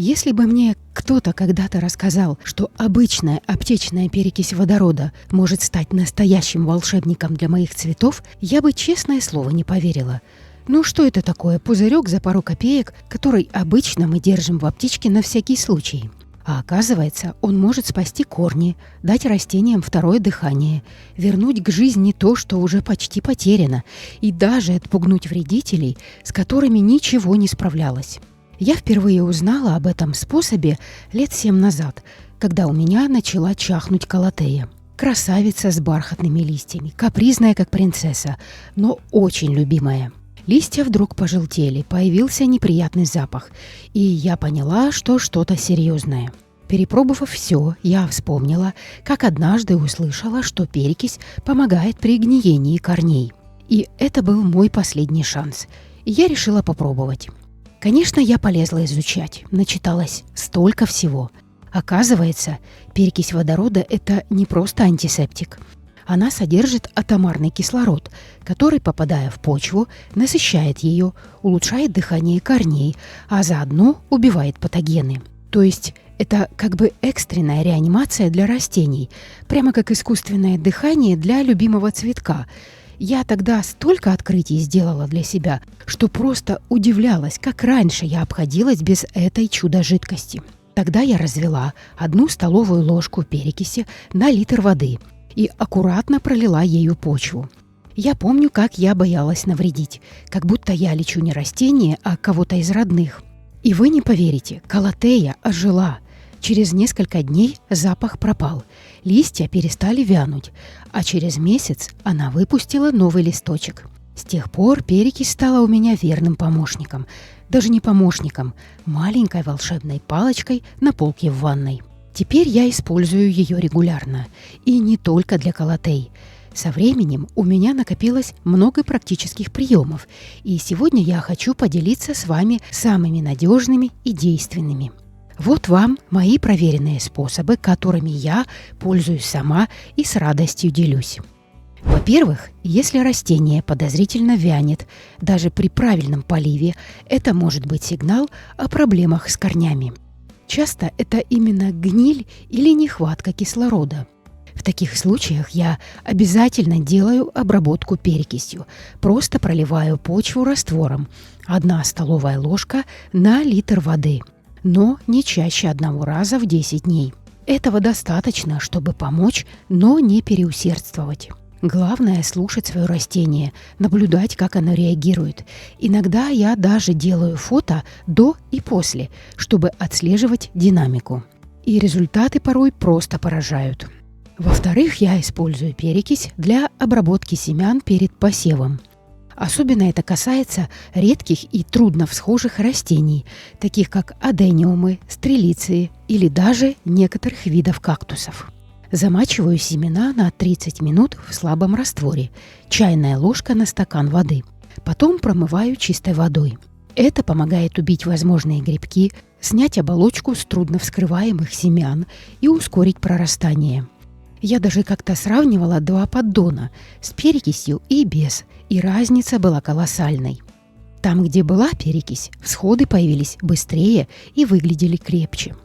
Если бы мне кто-то когда-то рассказал, что обычная аптечная перекись водорода может стать настоящим волшебником для моих цветов, я бы, честное слово, не поверила. Ну что это такое, пузырек за пару копеек, который обычно мы держим в аптечке на всякий случай? А оказывается, он может спасти корни, дать растениям второе дыхание, вернуть к жизни то, что уже почти потеряно, и даже отпугнуть вредителей, с которыми ничего не справлялось. Я впервые узнала об этом способе лет 7 назад, когда у меня начала чахнуть калатея. Красавица с бархатными листьями, капризная как принцесса, но очень любимая. Листья вдруг пожелтели, появился неприятный запах, и я поняла, что что-то серьезное. Перепробовав все, я вспомнила, как однажды услышала, что перекись помогает при гниении корней. И это был мой последний шанс, и я решила попробовать. Конечно, я полезла изучать, начиталась столько всего. Оказывается, перекись водорода – это не просто антисептик. Она содержит атомарный кислород, который, попадая в почву, насыщает ее, улучшает дыхание корней, а заодно убивает патогены. То есть это как бы экстренная реанимация для растений, прямо как искусственное дыхание для любимого цветка. Я тогда столько открытий сделала для себя, что просто удивлялась, как раньше я обходилась без этой чудо-жидкости. Тогда я развела 1 столовую ложку перекиси на литр воды и аккуратно пролила ею почву. Я помню, как я боялась навредить, как будто я лечу не растение, а кого-то из родных. И вы не поверите, калатея ожила. Через несколько дней запах пропал, листья перестали вянуть, а через месяц она выпустила новый листочек. С тех пор перекись стала у меня верным помощником. Даже не помощником, маленькой волшебной палочкой на полке в ванной. Теперь я использую ее регулярно. И не только для калатей. Со временем у меня накопилось много практических приемов, и сегодня я хочу поделиться с вами самыми надежными и действенными. Вот вам мои проверенные способы, которыми я пользуюсь сама и с радостью делюсь. Во-первых, если растение подозрительно вянет, даже при правильном поливе, это может быть сигнал о проблемах с корнями. Часто это именно гниль или нехватка кислорода. В таких случаях я обязательно делаю обработку перекисью. Просто проливаю почву раствором. 1 столовая ложка на литр воды. Но не чаще 1 раза в 10 дней. Этого достаточно, чтобы помочь, но не переусердствовать. Главное – слушать свое растение, наблюдать, как оно реагирует. Иногда я даже делаю фото до и после, чтобы отслеживать динамику. И результаты порой просто поражают. Во-вторых, я использую перекись для обработки семян перед посевом. Особенно это касается редких и трудно всхожих растений, таких как адениумы, стрелиции или даже некоторых видов кактусов. Замачиваю семена на 30 минут в слабом растворе, чайная ложка на стакан воды. Потом промываю чистой водой. Это помогает убить возможные грибки, снять оболочку с трудно вскрываемых семян и ускорить прорастание. Я даже как-то сравнивала 2 поддона с перекисью и без, и разница была колоссальной. Там, где была перекись, всходы появились быстрее и выглядели крепче.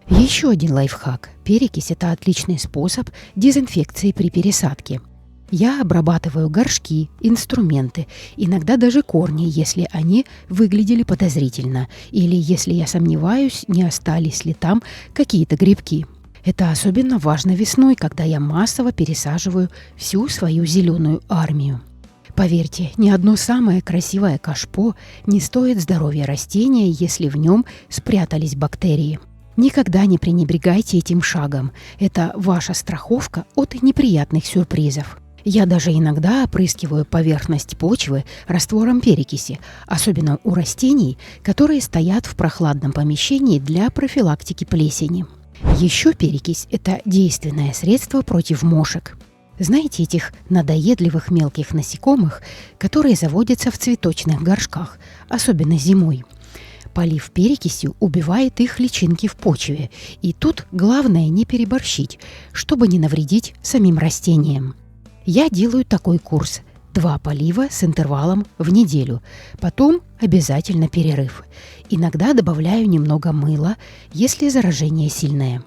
Еще один лайфхак. Перекись – это отличный способ дезинфекции при пересадке. Я обрабатываю горшки, инструменты, иногда даже корни, если они выглядели подозрительно, или если я сомневаюсь, не остались ли там какие-то грибки. Это особенно важно весной, когда я массово пересаживаю всю свою зеленую армию. Поверьте, ни одно самое красивое кашпо не стоит здоровья растения, если в нем спрятались бактерии. Никогда не пренебрегайте этим шагом. Это ваша страховка от неприятных сюрпризов. Я даже иногда опрыскиваю поверхность почвы раствором перекиси, особенно у растений, которые стоят в прохладном помещении для профилактики плесени. Еще перекись – это действенное средство против мошек. Знаете этих надоедливых мелких насекомых, которые заводятся в цветочных горшках, особенно зимой? Полив перекисью убивает их личинки в почве, и тут главное не переборщить, чтобы не навредить самим растениям. Я делаю такой курс 2 полива с интервалом в неделю. Потом обязательно перерыв. Иногда добавляю немного мыла, если заражение сильное.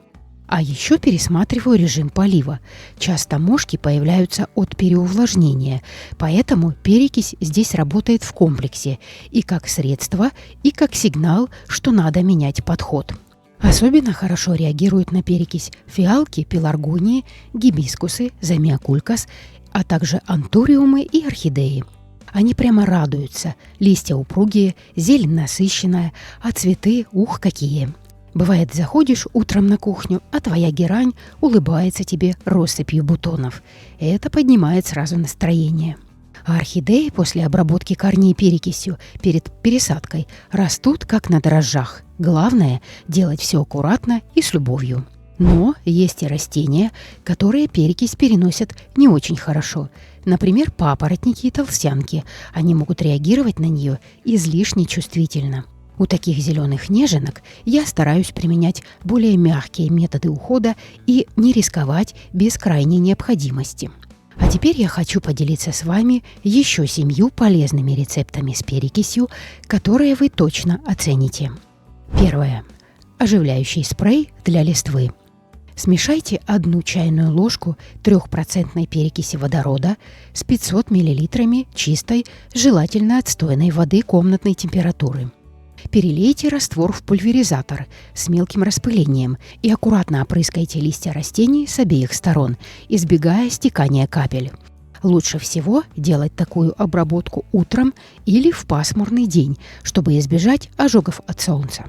А еще пересматриваю режим полива. Часто мошки появляются от переувлажнения, поэтому перекись здесь работает в комплексе и как средство, и как сигнал, что надо менять подход. Особенно хорошо реагируют на перекись фиалки, пеларгонии, гибискусы, замиокулькас, а также антуриумы и орхидеи. Они прямо радуются. Листья упругие, зелень насыщенная, а цветы ух какие. Бывает, заходишь утром на кухню, а твоя герань улыбается тебе россыпью бутонов. Это поднимает сразу настроение. А орхидеи после обработки корней перекисью перед пересадкой растут как на дрожжах. Главное – делать все аккуратно и с любовью. Но есть и растения, которые перекись переносят не очень хорошо. Например, папоротники и толстянки. Они могут реагировать на нее излишне чувствительно. У таких зеленых неженок я стараюсь применять более мягкие методы ухода и не рисковать без крайней необходимости. А теперь я хочу поделиться с вами еще 7 полезными рецептами с перекисью, которые вы точно оцените. Первое. Оживляющий спрей для листвы. Смешайте 1 чайную ложку 3% перекиси водорода с 500 мл чистой, желательно отстойной воды комнатной температуры. Перелейте раствор в пульверизатор с мелким распылением и аккуратно опрыскайте листья растений с обеих сторон, избегая стекания капель. Лучше всего делать такую обработку утром или в пасмурный день, чтобы избежать ожогов от солнца.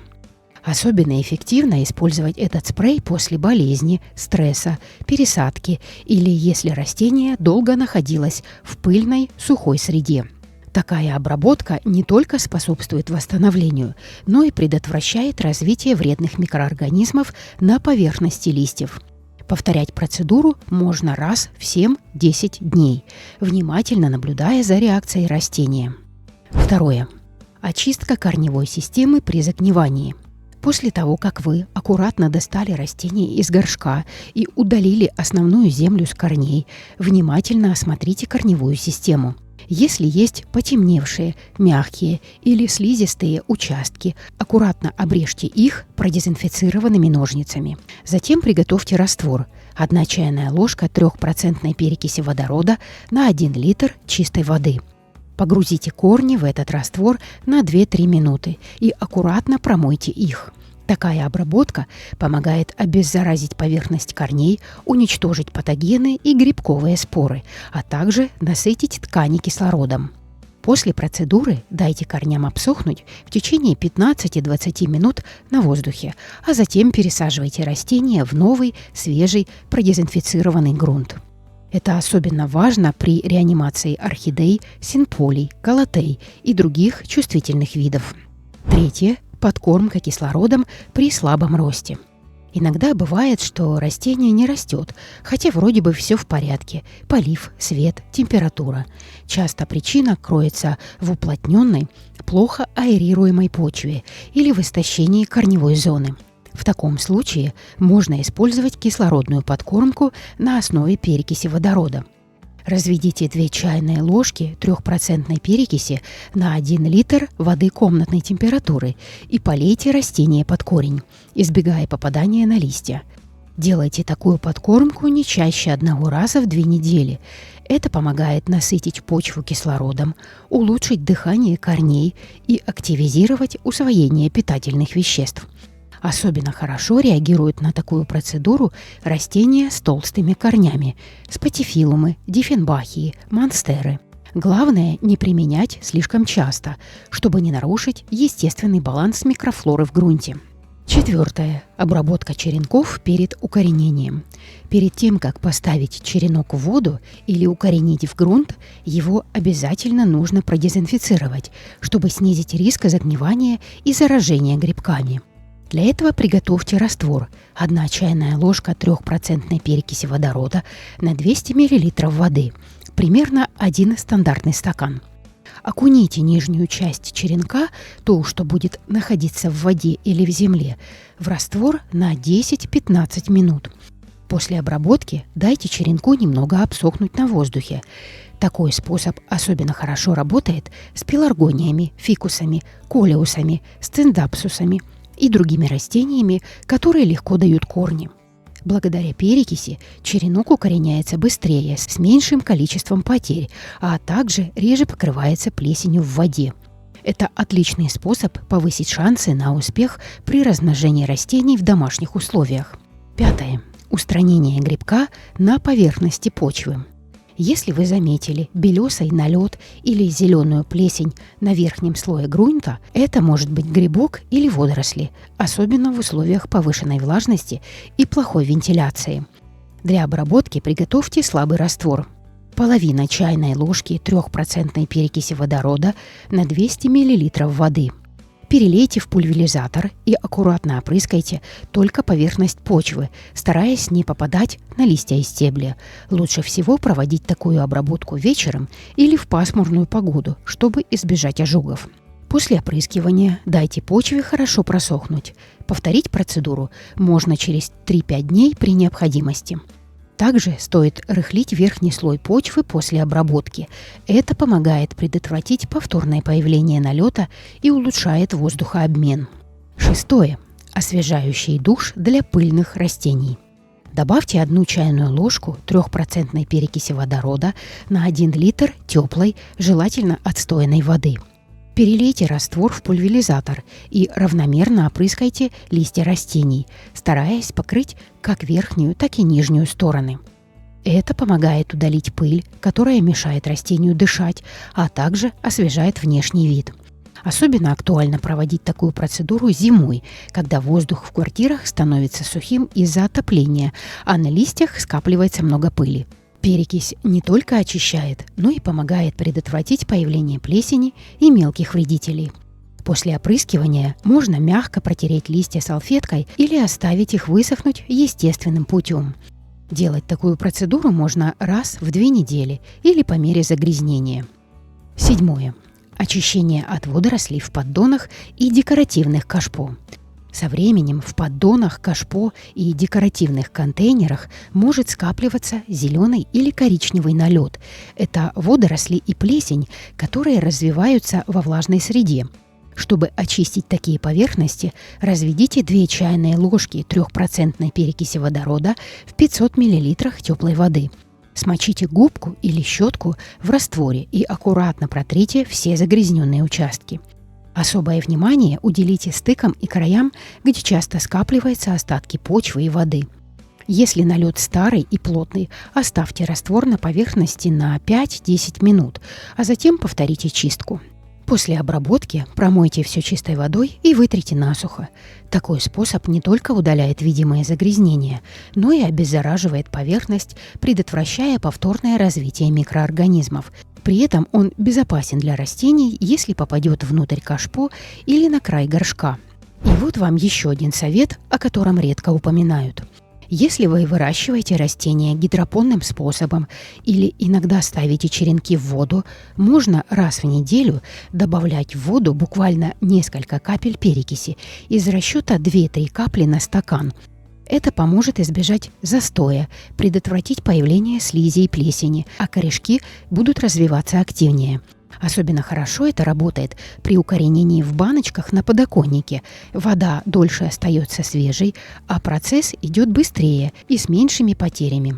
Особенно эффективно использовать этот спрей после болезни, стресса, пересадки или если растение долго находилось в пыльной, сухой среде. Такая обработка не только способствует восстановлению, но и предотвращает развитие вредных микроорганизмов на поверхности листьев. Повторять процедуру можно раз в 7-10 дней, внимательно наблюдая за реакцией растения. Второе. Очистка корневой системы при загнивании. После того, как вы аккуратно достали растение из горшка и удалили основную землю с корней, внимательно осмотрите корневую систему. Если есть потемневшие, мягкие или слизистые участки, аккуратно обрежьте их продезинфицированными ножницами. Затем приготовьте раствор. 1 чайная ложка 3% перекиси водорода на 1 литр чистой воды. Погрузите корни в этот раствор на 2-3 минуты и аккуратно промойте их. Такая обработка помогает обеззаразить поверхность корней, уничтожить патогены и грибковые споры, а также насытить ткани кислородом. После процедуры дайте корням обсохнуть в течение 15-20 минут на воздухе, а затем пересаживайте растения в новый, свежий, продезинфицированный грунт. Это особенно важно при реанимации орхидей, синполий, колотей и других чувствительных видов. Третье. Подкормка кислородом при слабом росте. Иногда бывает, что растение не растет, хотя вроде бы все в порядке. Полив, свет, температура. Часто причина кроется в уплотненной, плохо аэрируемой почве или в истощении корневой зоны. В таком случае можно использовать кислородную подкормку на основе перекиси водорода. Разведите 2 чайные ложки 3% перекиси на 1 литр воды комнатной температуры и полейте растение под корень, избегая попадания на листья. Делайте такую подкормку не чаще 1 раза в 2 недели. Это помогает насытить почву кислородом, улучшить дыхание корней и активизировать усвоение питательных веществ. Особенно хорошо реагируют на такую процедуру растения с толстыми корнями – спатифилумы, диффенбахии, монстеры. Главное не применять слишком часто, чтобы не нарушить естественный баланс микрофлоры в грунте. Четвертое. Обработка черенков перед укоренением. Перед тем, как поставить черенок в воду или укоренить в грунт, его обязательно нужно продезинфицировать, чтобы снизить риск загнивания и заражения грибками. Для этого приготовьте раствор. 1 чайная ложка 3% перекиси водорода на 200 мл воды, примерно 1 стандартный стакан. Окуните нижнюю часть черенка, ту, что будет находиться в воде или в земле, в раствор на 10-15 минут. После обработки дайте черенку немного обсохнуть на воздухе. Такой способ особенно хорошо работает с пеларгониями, фикусами, колеусами, сцендапсусами и другими растениями, которые легко дают корни. Благодаря перекиси черенок укореняется быстрее, с меньшим количеством потерь, а также реже покрывается плесенью в воде. Это отличный способ повысить шансы на успех при размножении растений в домашних условиях. 5. Устранение грибка на поверхности почвы. Если вы заметили белесый налет или зеленую плесень на верхнем слое грунта, это может быть грибок или водоросли, особенно в условиях повышенной влажности и плохой вентиляции. Для обработки приготовьте слабый раствор. Половина чайной ложки 3% перекиси водорода на 200 мл воды. Перелейте в пульверизатор и аккуратно опрыскайте только поверхность почвы, стараясь не попадать на листья и стебли. Лучше всего проводить такую обработку вечером или в пасмурную погоду, чтобы избежать ожогов. После опрыскивания дайте почве хорошо просохнуть. Повторить процедуру можно через 3-5 дней при необходимости. Также стоит рыхлить верхний слой почвы после обработки. Это помогает предотвратить повторное появление налета и улучшает воздухообмен. 6. Освежающий душ для пыльных растений. Добавьте 1 чайную ложку 3% перекиси водорода на 1 литр теплой, желательно отстойной воды. Перелейте раствор в пульверизатор и равномерно опрыскайте листья растений, стараясь покрыть как верхнюю, так и нижнюю стороны. Это помогает удалить пыль, которая мешает растению дышать, а также освежает внешний вид. Особенно актуально проводить такую процедуру зимой, когда воздух в квартирах становится сухим из-за отопления, а на листьях скапливается много пыли. Перекись не только очищает, но и помогает предотвратить появление плесени и мелких вредителей. После опрыскивания можно мягко протереть листья салфеткой или оставить их высохнуть естественным путем. Делать такую процедуру можно раз в 2 недели или по мере загрязнения. 7. Очищение от водорослей в поддонах и декоративных кашпо. Со временем в поддонах, кашпо и декоративных контейнерах может скапливаться зеленый или коричневый налет. Это водоросли и плесень, которые развиваются во влажной среде. Чтобы очистить такие поверхности, разведите 2 чайные ложки 3% перекиси водорода в 500 мл теплой воды. Смочите губку или щетку в растворе и аккуратно протрите все загрязненные участки. Особое внимание уделите стыкам и краям, где часто скапливаются остатки почвы и воды. Если налет старый и плотный, оставьте раствор на поверхности на 5-10 минут, а затем повторите чистку. После обработки промойте все чистой водой и вытрите насухо. Такой способ не только удаляет видимые загрязнения, но и обеззараживает поверхность, предотвращая повторное развитие микроорганизмов. При этом он безопасен для растений, если попадет внутрь кашпо или на край горшка. И вот вам еще один совет, о котором редко упоминают. Если вы выращиваете растения гидропонным способом или иногда ставите черенки в воду, можно раз в неделю добавлять в воду буквально несколько капель перекиси из расчета 2-3 капли на стакан. Это поможет избежать застоя, предотвратить появление слизи и плесени, а корешки будут развиваться активнее. Особенно хорошо это работает при укоренении в баночках на подоконнике. Вода дольше остается свежей, а процесс идет быстрее и с меньшими потерями.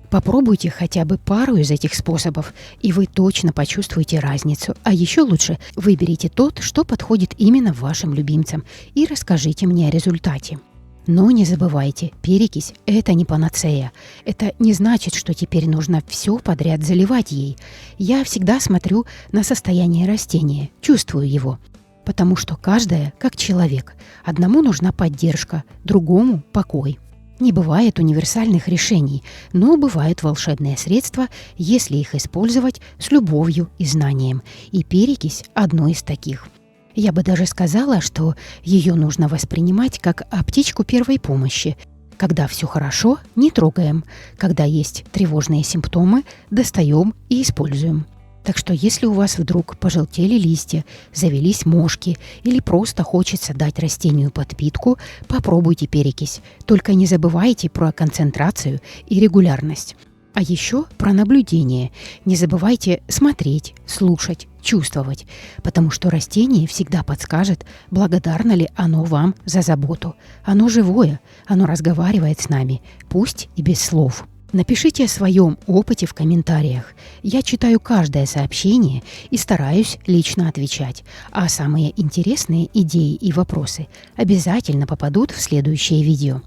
Попробуйте хотя бы пару из этих способов, и вы точно почувствуете разницу. А еще лучше выберите тот, что подходит именно вашим любимцам, и расскажите мне о результате. Но не забывайте, перекись – это не панацея. Это не значит, что теперь нужно все подряд заливать ей. Я всегда смотрю на состояние растения, чувствую его. Потому что каждое как человек. Одному нужна поддержка, другому – покой. Не бывает универсальных решений, но бывают волшебные средства, если их использовать с любовью и знанием. И перекись – одно из таких. Я бы даже сказала, что ее нужно воспринимать как аптечку первой помощи. Когда все хорошо, не трогаем. Когда есть тревожные симптомы, достаем и используем. Так что если у вас вдруг пожелтели листья, завелись мошки или просто хочется дать растению подпитку, попробуйте перекись. Только не забывайте про концентрацию и регулярность. А еще про наблюдение. Не забывайте смотреть, слушать, чувствовать, потому что растение всегда подскажет, благодарно ли оно вам за заботу. Оно живое, оно разговаривает с нами, пусть и без слов. Напишите о своем опыте в комментариях. Я читаю каждое сообщение и стараюсь лично отвечать. А самые интересные идеи и вопросы обязательно попадут в следующее видео.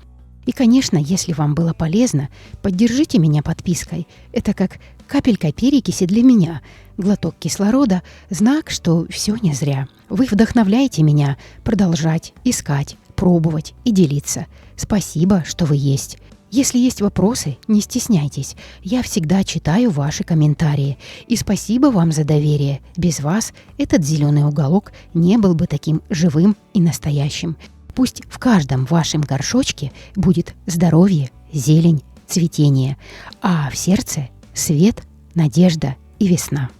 И, конечно, если вам было полезно, поддержите меня подпиской. Это как капелька перекиси для меня. Глоток кислорода – знак, что все не зря. Вы вдохновляете меня продолжать, искать, пробовать и делиться. Спасибо, что вы есть. Если есть вопросы, не стесняйтесь. Я всегда читаю ваши комментарии. И спасибо вам за доверие. Без вас этот зеленый уголок не был бы таким живым и настоящим. Пусть в каждом вашем горшочке будет здоровье, зелень, цветение, а в сердце свет, надежда и весна.